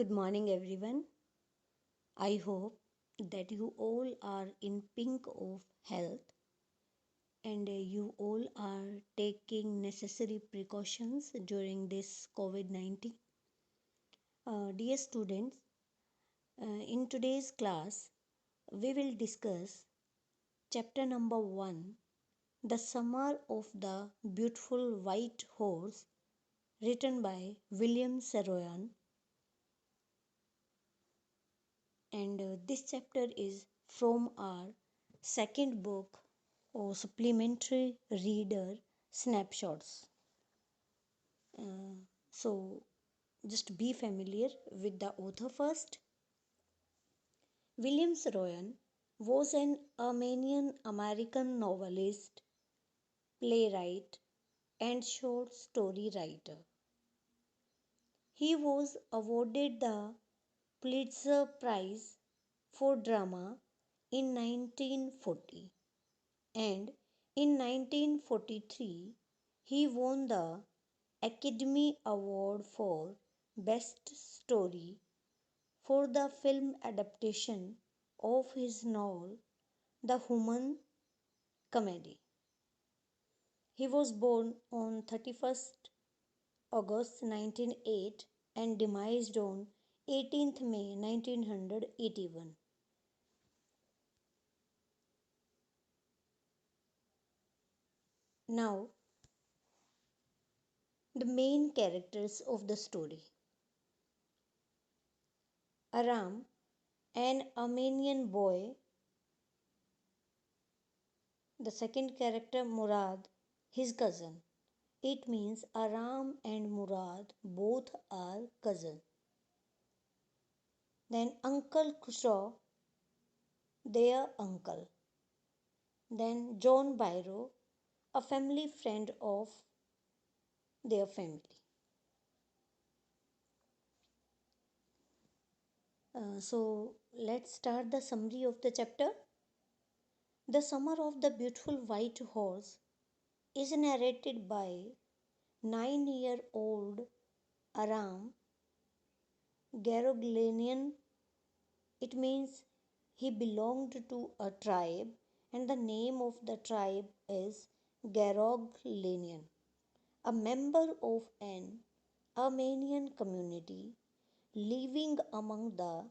Good morning, everyone. I hope that you all are in pink of health and you all are taking necessary precautions during this COVID 19. Dear students, in today's class, we will discuss chapter number 1, The Summer of the Beautiful White Horse, written by William Saroyan. And this chapter is from our second book or supplementary reader snapshots. Uh, so, just be familiar with the author first. William Saroyan was an Armenian American novelist, playwright, and short story writer. He was awarded the Pulitzer Prize for Drama in 1940, and in 1943 he won the Academy Award for Best Story for the film adaptation of his novel The Human Comedy. He was born on 31st August 1908 and demised on 18th May 1981. Now, the main characters of the story. Aram, an Armenian boy. The second character, Murad, his cousin. It means Aram and Murad both are cousins. Then Uncle Khusro, their uncle. Then John Byro, a family friend of their family. So let's start the summary of the chapter. The Summer of the Beautiful White Horse is narrated by 9-year-old Aram Garoglanian. It means he belonged to a tribe, and the name of the tribe is Garoglanian, a member of an Armenian community living among the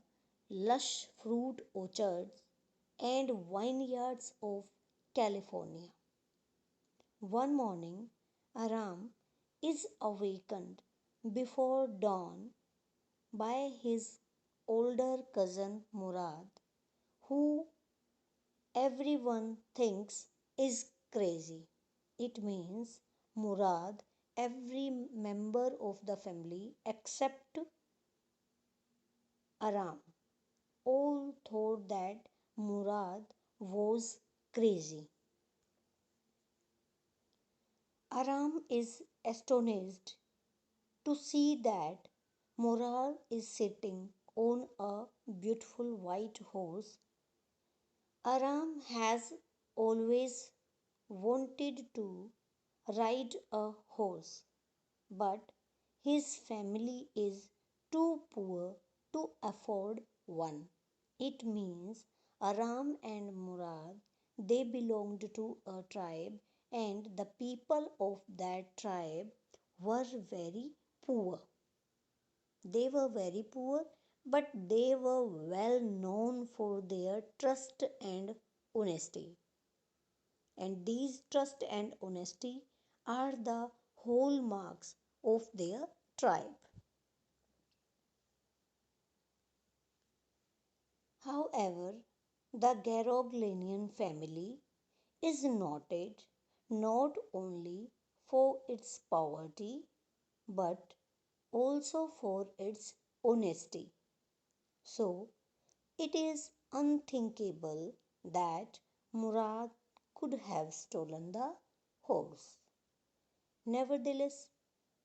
lush fruit orchards and vineyards of California. One morning, Aram is awakened before dawn by his older cousin Murad, who everyone thinks is crazy. It means Murad, every member of the family except Aram, all thought that Murad was crazy. Aram is astonished to see that Murad is sitting on a beautiful white horse. Aram has always wanted to ride a horse, but his family is too poor to afford one. It means Aram and Murad, they belonged to a tribe, and the people of that tribe were very poor. They were very poor, but they were well known for their trust and honesty. And these trust and honesty are the hallmarks of their tribe. However, the Garoglanian family is noted not only for its poverty but also for its honesty. So, it is unthinkable that Murad could have stolen the horse. Nevertheless,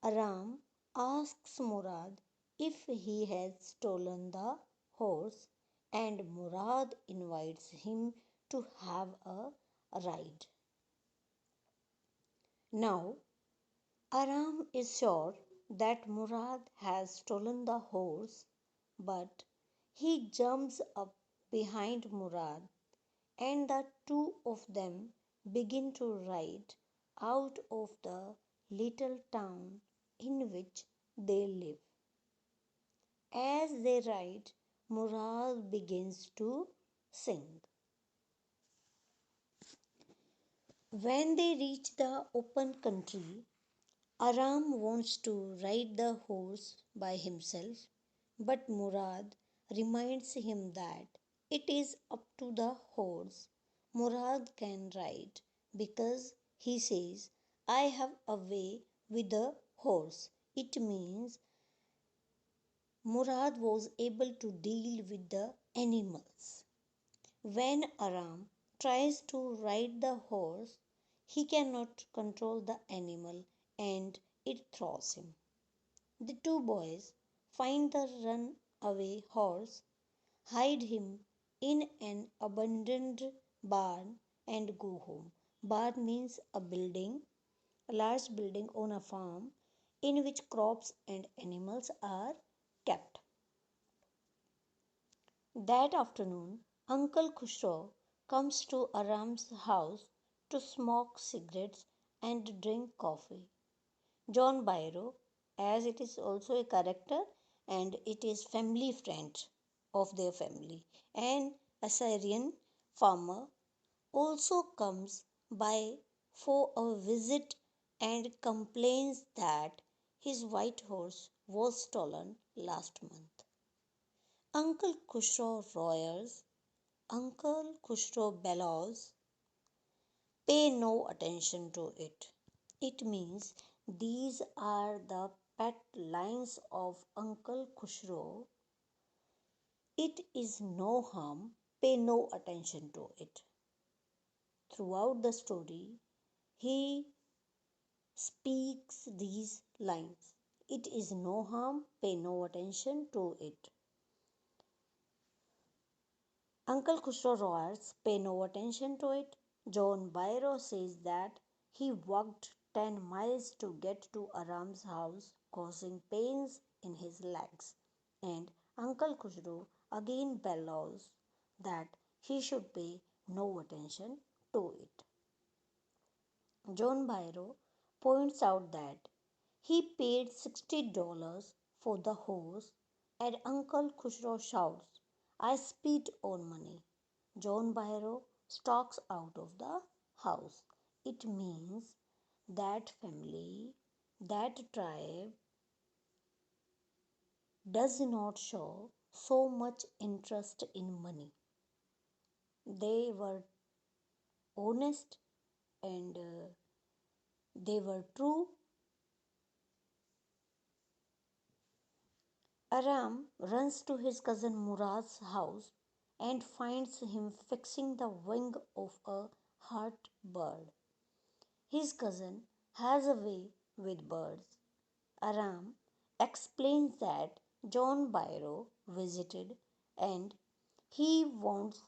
Aram asks Murad if he has stolen the horse, and Murad invites him to have a ride. Now, Aram is sure that Murad has stolen the horse, but he jumps up behind Murad, and the two of them begin to ride out of the little town in which they live. As they ride, Murad begins to sing. When they reach the open country, Aram wants to ride the horse by himself, but Murad reminds him that it is up to the horse. Murad can ride because he says, I have a way with the horse. It means Murad was able to deal with the animals. When Aram tries to ride the horse, he cannot control the animal and it throws him. The two boys find the runaway horse, hide him in an abandoned barn, and go home. Barn means a large building on a farm in which crops and animals are kept. That afternoon, Uncle Khushro comes to Aram's house to smoke cigarettes and drink coffee. John Byro, as it is also a character and it is family friend of their family, and a Syrian farmer also comes by for a visit and complains that his white horse was stolen last month. Uncle Khushro roars, Uncle Khushro bellows, pay no attention to it. It means these are the pet lines of Uncle Khushro. It is no harm, pay no attention to it. Throughout the story, he speaks these lines. It is no harm, pay no attention to it. Uncle Khushro roars, pay no attention to it. John Byro says that he walked 10 miles to get to Aram's house, causing pains in his legs. And Uncle Khushro again bellows that he should pay no attention to it. John Byro points out that he paid $60 for the horse, and Uncle Khushro shouts, I spit on money. John Byro stalks out of the house. It means that family, that tribe does not show so much interest in money. They were honest and they were true. Aram runs to his cousin Murad's house and finds him fixing the wing of a hurt bird. His cousin has a way with birds. Aram explains that John Byro visited and he wants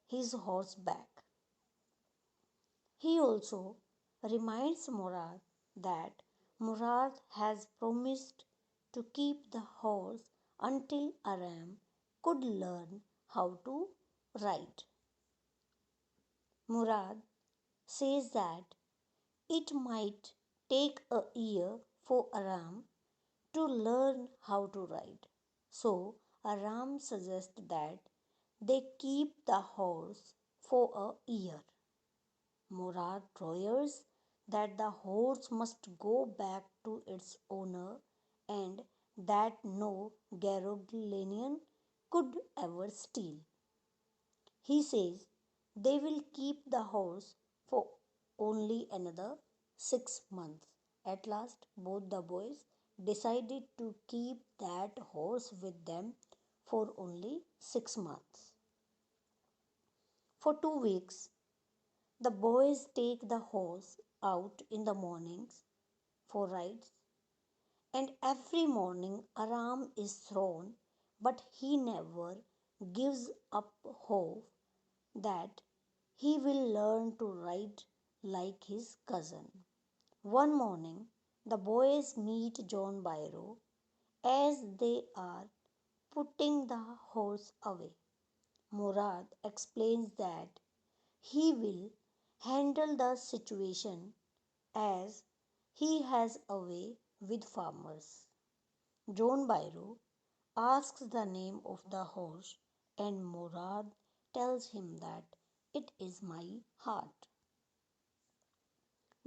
his horse back. He also reminds Murad that Murad has promised to keep the horse until Aram could learn how to ride. Murad says that it might take a year for Aram to learn how to ride. So Aram suggests that they keep the horse for a year. Murad roars that the horse must go back to its owner and that no Garogalian could ever steal. He says they will keep the horse for only another 6 months. At last, both the boys decided to keep that horse with them for only 6 months. For 2 weeks, the boys take the horse out in the mornings for rides, and every morning Aram is thrown, but he never gives up hope that he will learn to ride like his cousin. One morning, the boys meet John Byro as they are putting the horse away. Murad explains that he will handle the situation as he has a way with farmers. John Byro asks the name of the horse, and Murad tells him that it is my heart.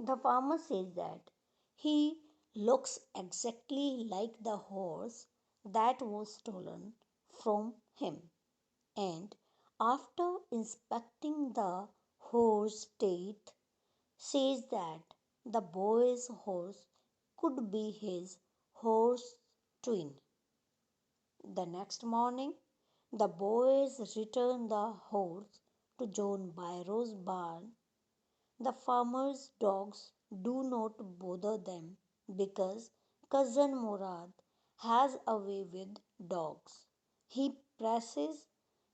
The farmer says that he looks exactly like the horse that was stolen from him, and after inspecting the horse's teeth, says that the boy's horse could be his horse twin. The next morning, the boys return the horse to John Byro's barn. The farmer's dogs do not bother them because cousin Murad has a way with dogs. He presses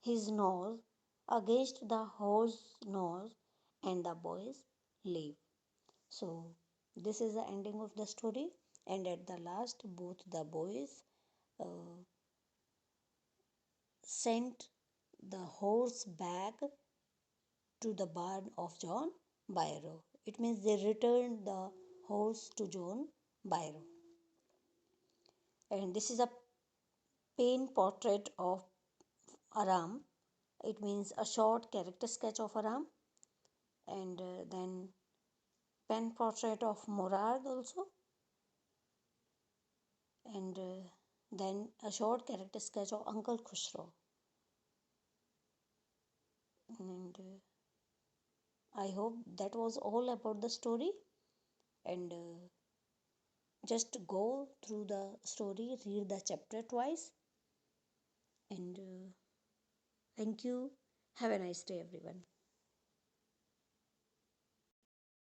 his nose against the horse's nose and the boys leave. So, this is the ending of the story, and at the last, both the boys uh, sent the horse back to the barn of John Byro. It means they returned the horse to John Byro. And this is a pen portrait of Aram. It means a short character sketch of Aram. And then pen portrait of Murad also. And then a short character sketch of Uncle Khusro. And I hope that was all about the story. And just go through the story, read the chapter twice, and thank you. Have a nice day, everyone.